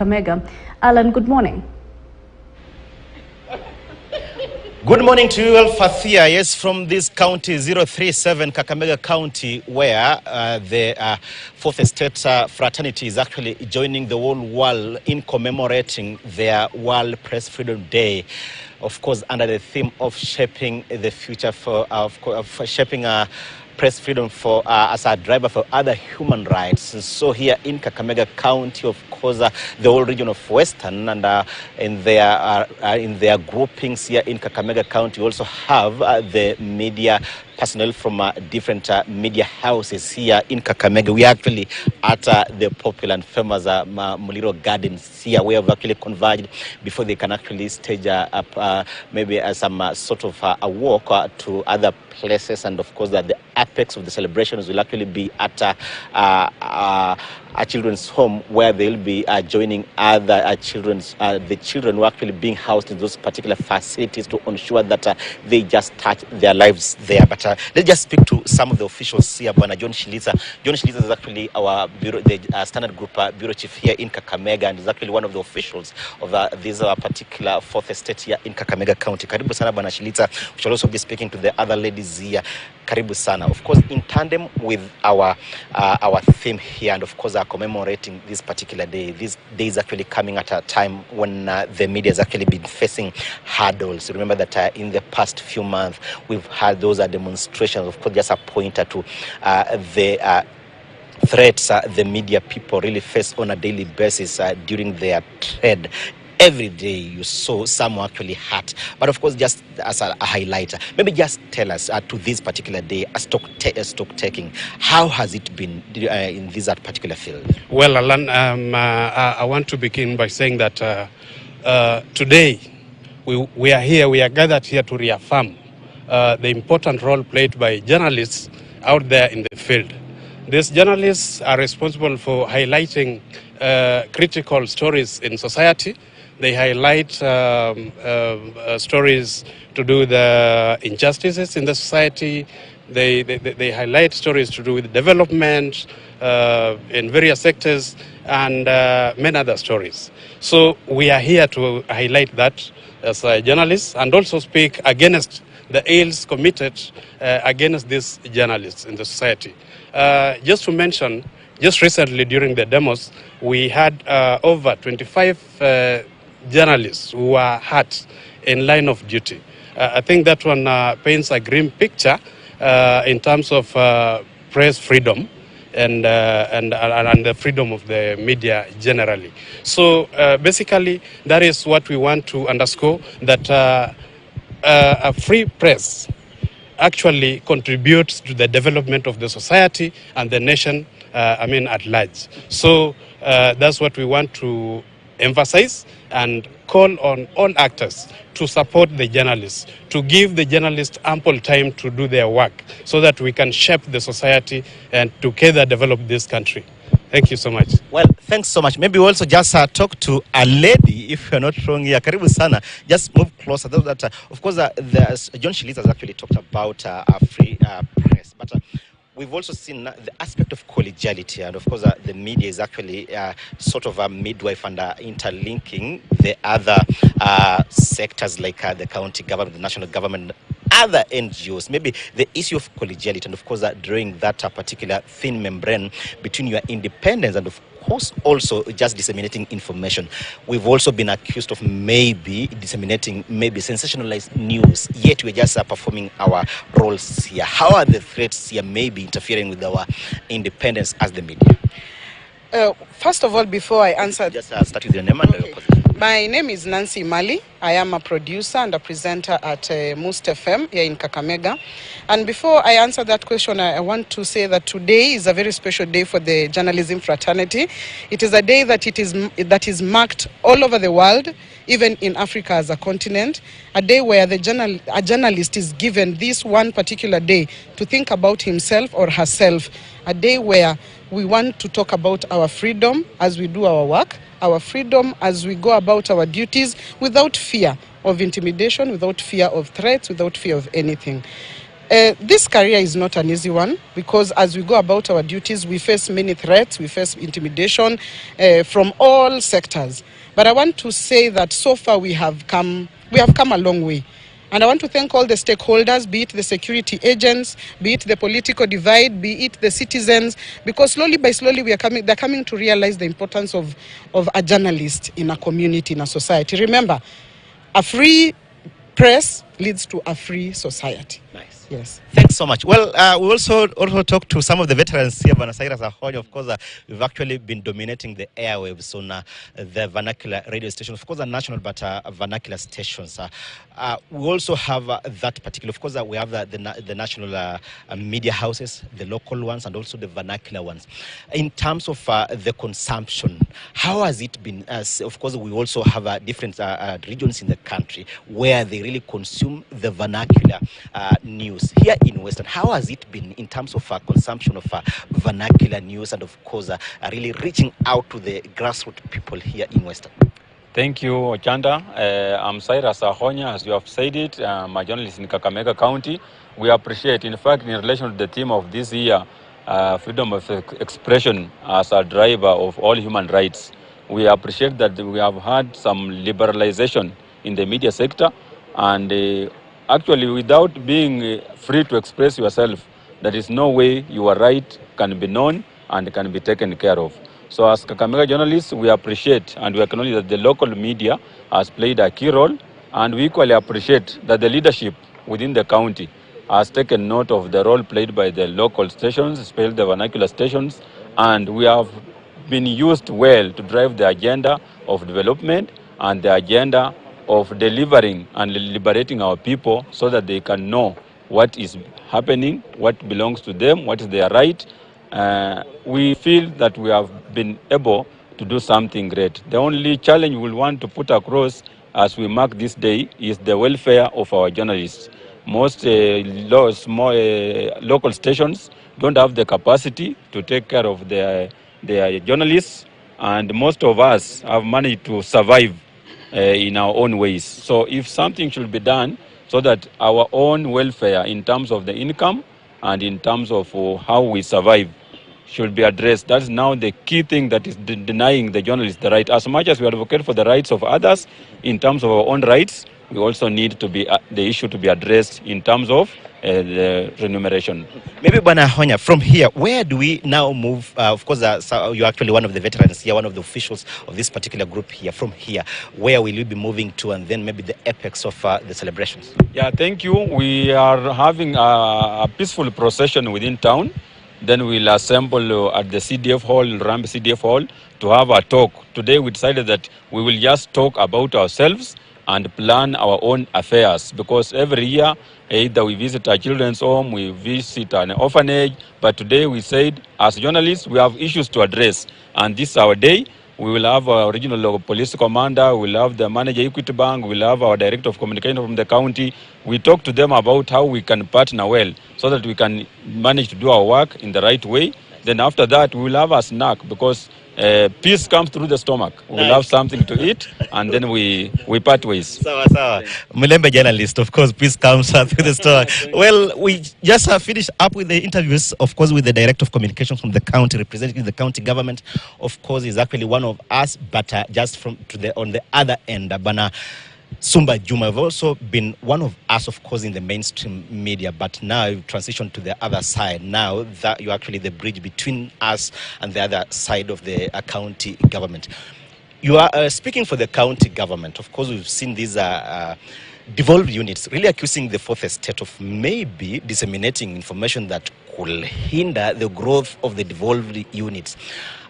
Kakamega. Alan, good morning. Good morning to you, Fathia. Yes, from this county 037, Kakamega County, where the Fourth Estate fraternity is actually joining the whole world in commemorating their World Press Freedom Day. Of course, under the theme of shaping the future for shaping press freedom for as a driver for other human rights. And so here in Kakamega County, of course, the whole region of Western, and in their groupings here in Kakamega County, we also have the media personnel from different media houses here in Kakamega. We are actually at the popular and famous Muliro Gardens here, where we've actually converged before they can actually stage up maybe some sort of a walk to other places. And of course, that the apex of the celebrations will actually be at a children's home, where they'll be joining other the children who are actually being housed in those particular facilities to ensure that they just touch their lives there. But let's just speak to some of the officials here. Bwana John Shiliza. John Shiliza is actually our bureau, the standard group bureau chief here in Kakamega, and is actually one of the officials of this particular Fourth Estate here in Kakamega County. Karibu sana Bwana Shiliza. We shall also be speaking to the other ladies here. Karibu sana. Of course, in tandem with our theme here, and of course, commemorating this particular day. This day is actually coming at a time when the media has actually been facing hurdles. Remember that in the past few months, we've had those demonstrations. Of course, just a pointer to the threats the media people really face on a daily basis during their trade. Every day you saw some actually hurt. But of course, just as a highlighter, maybe just tell us to this particular day, stock taking, how has it been in this particular field? Well, Alan, I want to begin by saying that today we are here, we are gathered here to reaffirm the important role played by journalists out there in the field. These journalists are responsible for highlighting critical stories in society. They highlight stories to do with the injustices in the society. They highlight stories to do with development in various sectors, and many other stories. So we are here to highlight that as journalists, and also speak against the ills committed against these journalists in the society. Just to mention, just recently during the demos, we had over 25 journalists who were hurt in line of duty. I think that one paints a grim picture in terms of press freedom and the freedom of the media generally. So basically, that is what we want to underscore, that a free press actually contributes to the development of the society and the nation, at large. So that's what we want to emphasize and call on all actors to support the journalists, to give the journalists ample time to do their work so that we can shape the society and together develop this country. Thank you so much. Well, thanks so much. Maybe we also just talk to a lady, if you're not wrong here. Karibu sana. Just move closer. That, of course, John Shiliza has actually talked about a free press, but we've also seen the aspect of collegiality, and of course the media is actually sort of a midwife and interlinking the other sectors like the county government, the national government, other NGOs. Maybe the issue of collegiality, and of course drawing that particular thin membrane between your independence and of course also just disseminating information. We've also been accused of maybe disseminating sensationalized news, yet we're just performing our roles here. How are the threats here maybe interfering with our independence as the media? First of all, before I answer... Just start with your name and your position. My name is Nancy Mali. I am a producer and a presenter at Must FM here in Kakamega. And before I answer that question, I want to say that today is a very special day for the journalism fraternity. It is a day that is marked all over the world, even in Africa as a continent. A day where a journalist is given this one particular day to think about himself or herself. A day where we want to talk about our freedom as we do our work, our freedom as we go about our duties without fear of intimidation, without fear of threats, without fear of anything. This career is not an easy one because as we go about our duties, we face many threats, we face intimidation from all sectors. But I want to say that so far we have come a long way. And I want to thank all the stakeholders, be it the security agents, be it the political divide, be it the citizens, because slowly by slowly they're coming to realize the importance of a journalist in a community, in a society. Remember, a free press leads to a free society. Nice. Yes. Thanks so much. Well, we also talked to some of the veterans here, Bwana Cyrus Ahonyo. Of course, we've actually been dominating the airwaves on the vernacular radio station. Of course, national, but vernacular stations. We also have that particular, of course, we have the national media houses, the local ones, and also the vernacular ones. In terms of the consumption, how has it been? Of course, we also have different regions in the country where they really consume the vernacular news. Here in Western, how has it been in terms of consumption of vernacular news and, of course, really reaching out to the grassroots people here in Western? Thank you, Ochanda. I'm Cyrus Ahonyo, as you have said it. I'm a journalist in Kakamega County. We appreciate, in fact, in relation to the theme of this year, freedom of expression as a driver of all human rights. We appreciate that we have had some liberalization in the media sector, and actually, without being free to express yourself, there is no way your right can be known and can be taken care of. So as Kakamega journalists, we appreciate and we acknowledge that the local media has played a key role, and we equally appreciate that the leadership within the county has taken note of the role played by the local stations, especially the vernacular stations, and we have been used well to drive the agenda of development and the agenda of delivering and liberating our people so that they can know what is happening, what belongs to them, what is their right. We feel that we have been able to do something great. The only challenge we want to put across as we mark this day is the welfare of our journalists. Most local stations don't have the capacity to take care of their journalists, and most of us have managed to survive in our own ways. So if something should be done so that our own welfare in terms of the income and in terms of how we survive should be addressed. That's now the key thing that is denying the journalists the right. As much as we advocate for the rights of others, in terms of our own rights, we also need to be the issue to be addressed in terms of the remuneration. Maybe, Bwana Ahonyo, from here, where do we now move? Of course, so you're actually one of the veterans here, one of the officials of this particular group here. From here, where will you be moving to, and then maybe the apex of the celebrations? Yeah, thank you. We are having a peaceful procession within town. Then we'll assemble at the CDF Hall, Rambi CDF Hall, to have a talk. Today we decided that we will just talk about ourselves and plan our own affairs, because every year either we visit a children's home, we visit an orphanage, but today we said as journalists we have issues to address, and this is our day. We will have our regional police commander, we will have the manager Equity Bank, we will have our director of communication from the county. We talk to them about how we can partner well so that we can manage to do our work in the right way. Then after that, we will have a snack, because peace comes through the stomach. We will have something to eat, and then we part ways. Sawa. Mulembe journalist, of course, peace comes through the stomach. Well, we just finished up with the interviews, of course, with the director of communications from the county, representing the county government. Of course, is actually one of us, but just on the other end, Bana Sumba Juma have also been one of us, of course, in the mainstream media, but now you've transitioned to the other side. Now that you're actually the bridge between us and the other side of the county government. You are speaking for the county government. Of course, we've seen these devolved units really accusing the fourth estate of maybe disseminating information that could hinder the growth of the devolved units.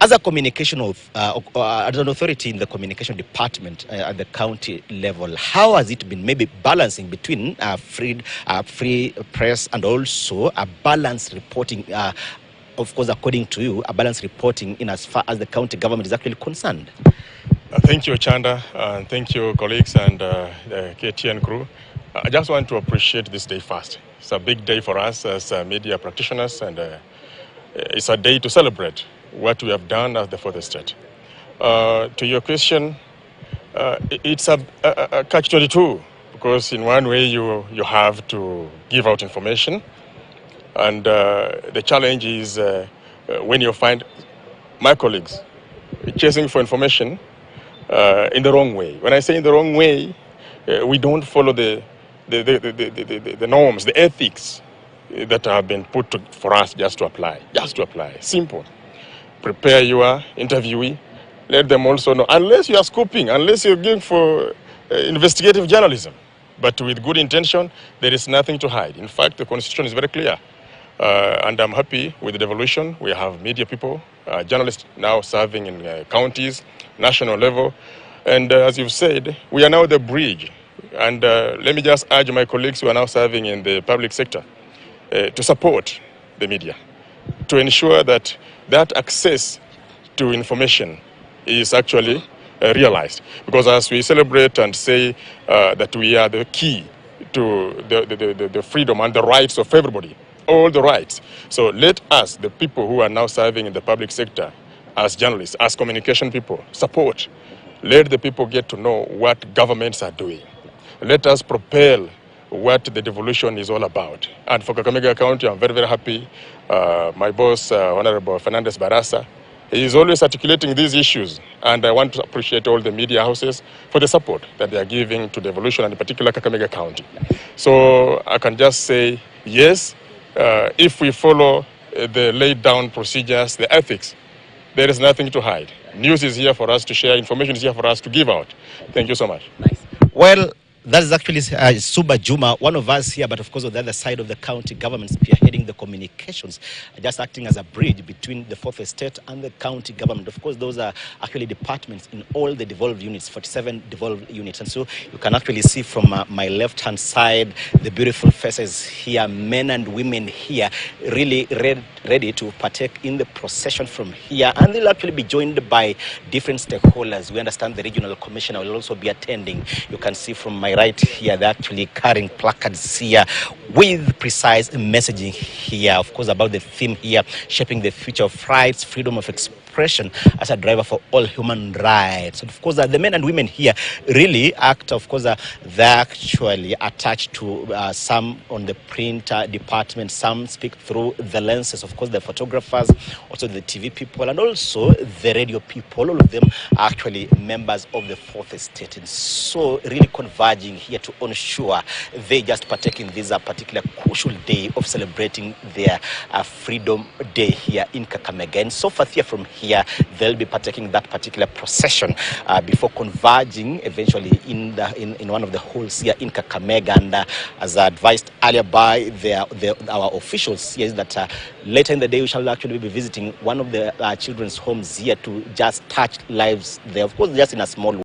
As a communication as an authority in the communication department at the county level, how has it been maybe balancing between free press and also a balanced reporting, of course, according to you, a balanced reporting in as far as the county government is actually concerned? Thank you, Chanda, and thank you, colleagues and the KTN crew. I just want to appreciate this day first. It's a big day for us as media practitioners, and it's a day to celebrate what we have done as the fourth estate. To your question, it's a catch-22, because in one way you have to give out information, and the challenge is when you find my colleagues chasing for information in the wrong way. When I say in the wrong way, we don't follow the norms, the ethics that have been put for us just to apply. Just to apply. Simple. Prepare your interviewee. Let them also know, unless you are scooping, unless you're going for investigative journalism, but with good intention, there is nothing to hide. In fact, the Constitution is very clear. And I'm happy with the devolution. We have media people, journalists now serving in counties, national level. And as you've said, we are now the bridge. And let me just urge my colleagues who are now serving in the public sector to support the media, to ensure that that access to information is actually realized. Because as we celebrate and say that we are the key to the freedom and the rights of everybody, all the rights. So let us, the people who are now serving in the public sector, as journalists, as communication people, support. Let the people get to know what governments are doing. Let us propel what the devolution is all about. And for Kakamega County, I'm very, very happy. My boss, Honorable Fernandez Barasa, he is always articulating these issues. And I want to appreciate all the media houses for the support that they are giving to devolution, and in particular Kakamega County. So I can just say, yes, if we follow the laid down procedures, the ethics, there is nothing to hide. News is here for us to share, information is here for us to give out. Thank you so much. Nice. Well, that is actually Suba Juma, one of us here, but of course on the other side of the county government, spearheading the communications, just acting as a bridge between the fourth estate and the county government. Of course, those are actually departments in all the devolved units, 47 devolved units. And so you can actually see from my left-hand side, the beautiful faces here, men and women here, really ready to partake in the procession from here. And they'll actually be joined by different stakeholders. We understand the regional commissioner will also be attending. You can see from my right here, they're actually carrying placards here with precise messaging here, of course, about the theme here, shaping the future of rights, freedom of expression as a driver for all human rights. And of course, the men and women here really act, of course, they're actually attached to some on the print department, some speak through the lenses, of course, the photographers, also the TV people, and also the radio people. All of them are actually members of the fourth estate. And so really converging here to ensure they just partake in this particular crucial day of celebrating their Freedom Day here in Kakamega. And so far here from here, they'll be partaking that particular procession before converging eventually in one of the halls here in Kakamega. And as advised earlier by our officials here, is that later in the day we shall actually be visiting one of the children's homes here to just touch lives there, of course, just in a small way.